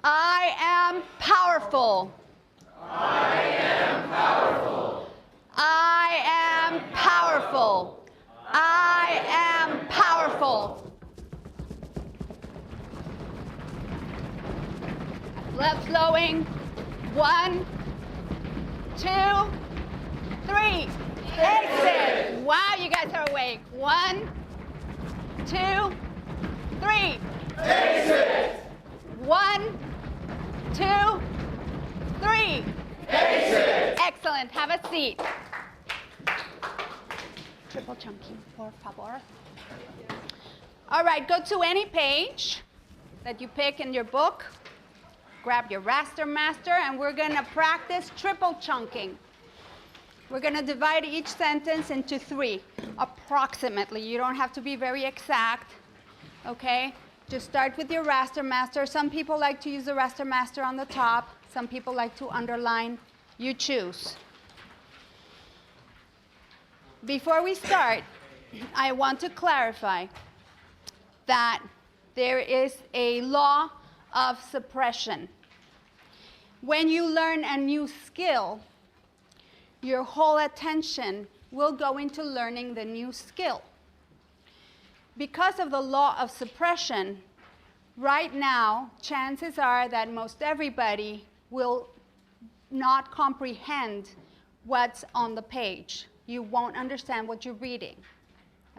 I am powerful. I am powerful. I am powerful. I am powerful. Left flowing. 1, 2, 3. Exit. Wow, you guys are awake. 1, 2, 3. Exit. 1, 2, 3. Exit. Excellent. Have a seat. Triple chunky, por favor. All right, go to any page that you pick in your book. Grab your raster master, and we're going to practice triple chunking. We're going to divide each sentence into 3, approximately. You don't have to be very exact, okay? Just start with your raster master. Some people like to use the raster master on the top. Some people like to underline. You choose. Before we start, I want to clarify that there is a law of suppression. When you learn a new skill, your whole attention will go into learning the new skill. Because of the law of suppression, right now, chances are that most everybody will not comprehend what's on the page. You won't understand what you're reading,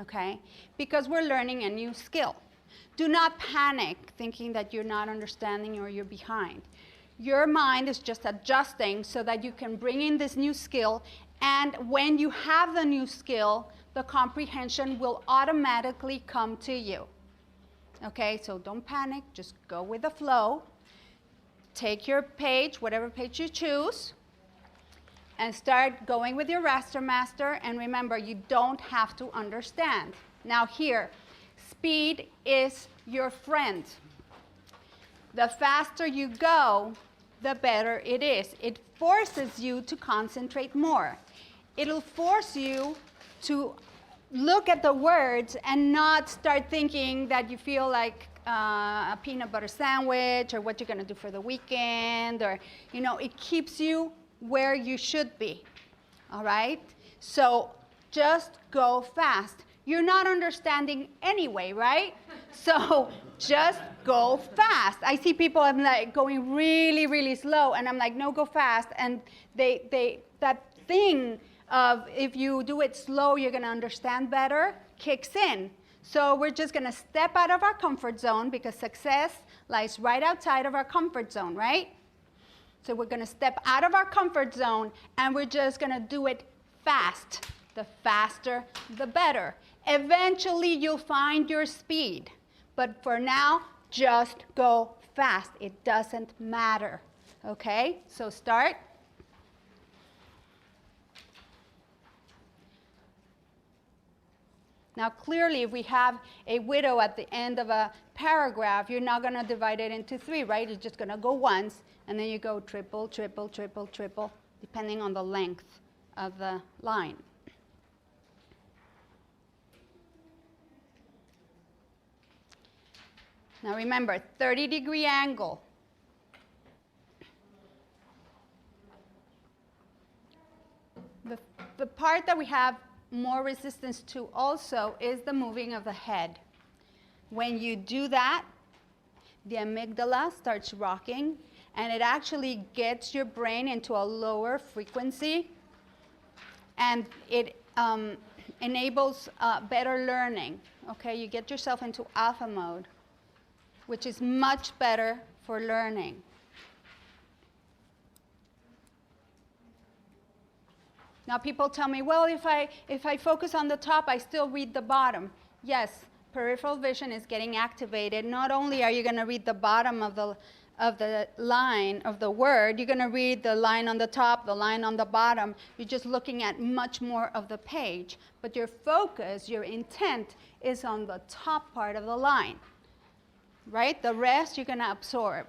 okay? Because we're learning a new skill. Do not panic thinking that you're not understanding or you're behind. Your mind is just adjusting so that you can bring in this new skill, and when you have the new skill, the comprehension will automatically come to you. Okay, so don't panic, just go with the flow. Take your page, whatever page you choose, and start going with your raster master, and remember, you don't have to understand. Now here, speed is your friend. The faster you go, the better it is. It forces you to concentrate more. It'll force you to look at the words and not start thinking that you feel like a peanut butter sandwich or what you're going to do for the weekend, or, you know, it keeps you where you should be. All right? So just go fast. You're not understanding anyway, right? So just go fast. I see people I'm like going really, really slow, and I'm like, no, go fast. And that thing of if you do it slow, you're going to understand better, kicks in. So we're just going to step out of our comfort zone, because success lies right outside of our comfort zone, right? So we're going to step out of our comfort zone, and we're just going to do it fast. The faster, the better. Eventually, you'll find your speed. But for now, just go fast. It doesn't matter. Okay? So start. Now, clearly, if we have a widow at the end of a paragraph, you're not going to divide it into 3, right? You're just going to go once, and then you go triple, triple, triple, triple, depending on the length of the line. Now remember, 30-degree angle. The part that we have more resistance to also is the moving of the head. When you do that, the amygdala starts rocking, and it actually gets your brain into a lower frequency, and it enables better learning. Okay, you get yourself into alpha mode, which is much better for learning. Now people tell me, well, if I focus on the top, I still read the bottom. Yes, peripheral vision is getting activated. Not only are you going to read the bottom of the line of the word, you're going to read the line on the top, the line on the bottom. You're just looking at much more of the page. But your focus, your intent, is on the top part of the line. Right? The rest you're going to absorb.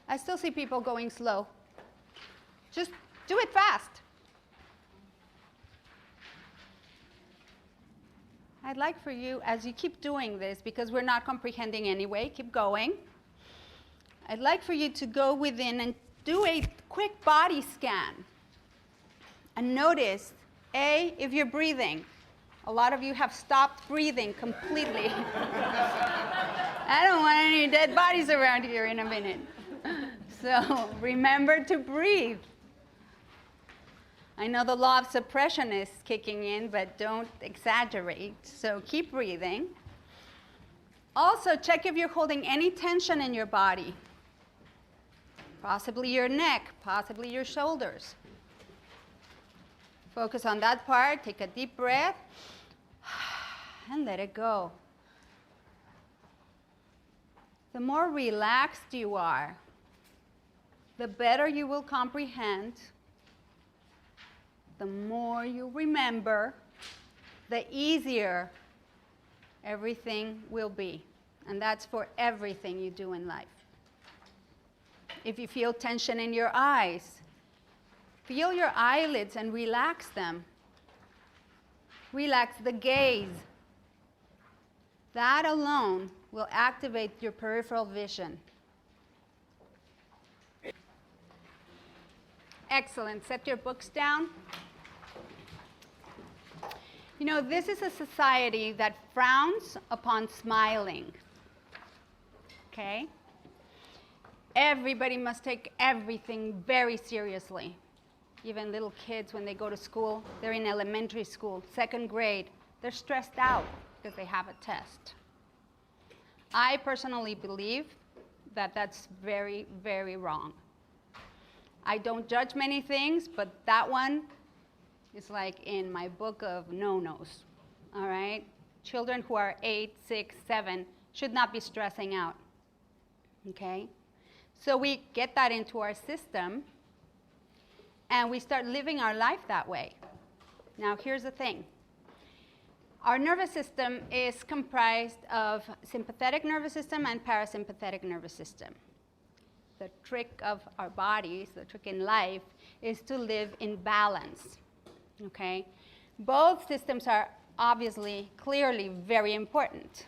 I still see people going slow. Just do it fast. I'd like for you, as you keep doing this, because we're not comprehending anyway, keep going. I'd like for you to go within and do a quick body scan. And notice, A, if you're breathing. A lot of you have stopped breathing completely. I don't want any dead bodies around here in a minute. So remember to breathe. I know the law of suppression is kicking in, but don't exaggerate. So keep breathing. Also, check if you're holding any tension in your body. Possibly your neck, possibly your shoulders. Focus on that part. Take a deep breath and let it go. The more relaxed you are, the better you will comprehend, the more you remember, the easier everything will be. And that's for everything you do in life. If you feel tension in your eyes, feel your eyelids and relax them. Relax the gaze. That alone will activate your peripheral vision. Excellent. Set your books down. You know, this is a society that frowns upon smiling. Okay? Everybody must take everything very seriously. Even little kids, when they go to school, they're in elementary school, 2nd grade, they're stressed out because they have a test. I personally believe that that's very, very wrong. I don't judge many things, but that one is like in my book of no-nos, all right? Children who are 8, 6, 7 should not be stressing out, okay? So we get that into our system, and we start living our life that way. Now, here's the thing. Our nervous system is comprised of sympathetic nervous system and parasympathetic nervous system. The trick of our bodies, the trick in life, is to live in balance, okay? Both systems are obviously, clearly very important.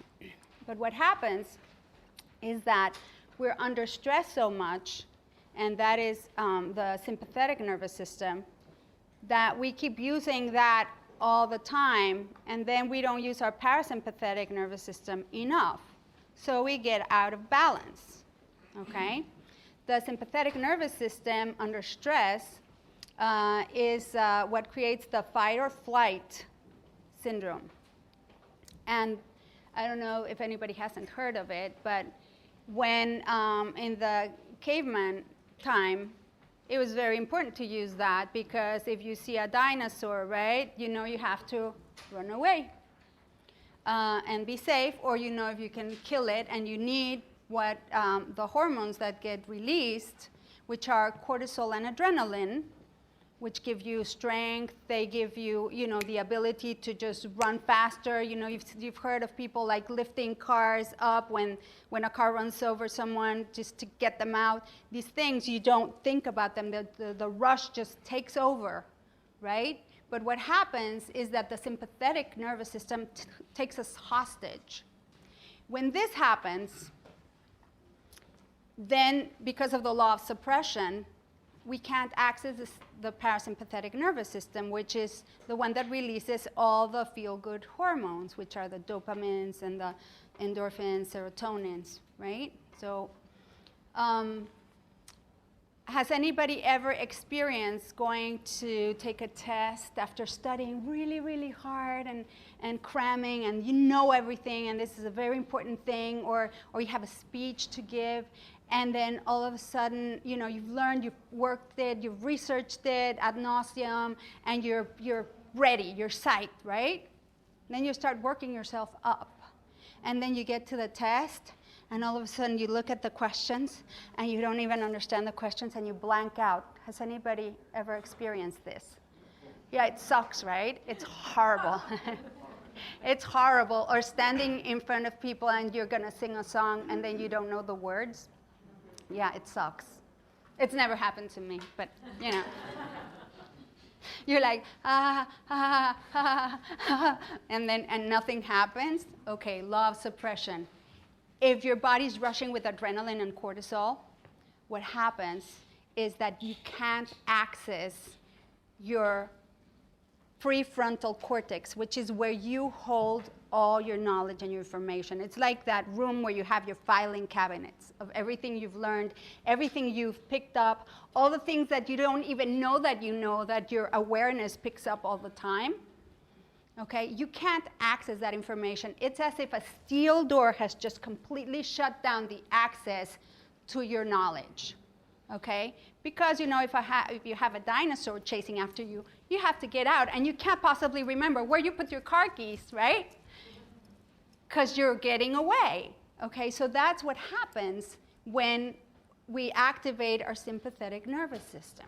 But what happens is that we're under stress so much, and that is the sympathetic nervous system, that we keep using that all the time, and then we don't use our parasympathetic nervous system enough. So we get out of balance, okay? The sympathetic nervous system under stress is what creates the fight or flight syndrome. And I don't know if anybody hasn't heard of it, but when in the caveman time, it was very important to use that, because if you see a dinosaur, right, you know you have to run away and be safe, or you know if you can kill it, and you need what the hormones that get released, which are cortisol and adrenaline, which give you strength. They give you, you know, the ability to just run faster. You know, you've heard of people like lifting cars up when a car runs over someone just to get them out. These things, you don't think about them. The rush just takes over, right? But what happens is that the sympathetic nervous system takes us hostage. When this happens, then because of the law of suppression, we can't access the parasympathetic nervous system, which is the one that releases all the feel-good hormones, which are the dopamines and the endorphins, serotonins, right? So has anybody ever experienced going to take a test after studying really, really hard and cramming, and you know everything, and this is a very important thing, or you have a speech to give, and then all of a sudden, you know, you've learned, you've worked it, you've researched it ad nauseum, and you're ready, you're psyched, right? And then you start working yourself up. And then you get to the test, and all of a sudden you look at the questions, and you don't even understand the questions, and you blank out. Has anybody ever experienced this? Yeah, it sucks, right? It's horrible. It's horrible. Or standing in front of people, and you're going to sing a song, and then you don't know the words. Yeah, it sucks. It's never happened to me, but, you know. You're like, and nothing happens. Okay, law of suppression. If your body's rushing with adrenaline and cortisol, what happens is that you can't access your prefrontal cortex, which is where you hold all your knowledge and your information. It's like that room where you have your filing cabinets of everything you've learned, everything you've picked up, all the things that you don't even know that your awareness picks up all the time. Okay, you can't access that information. It's as if a steel door has just completely shut down the access to your knowledge. Okay, because if you have a dinosaur chasing after you, you have to get out, and you can't possibly remember where you put your car keys, right? Because you're getting away. Okay, so that's what happens when we activate our sympathetic nervous system.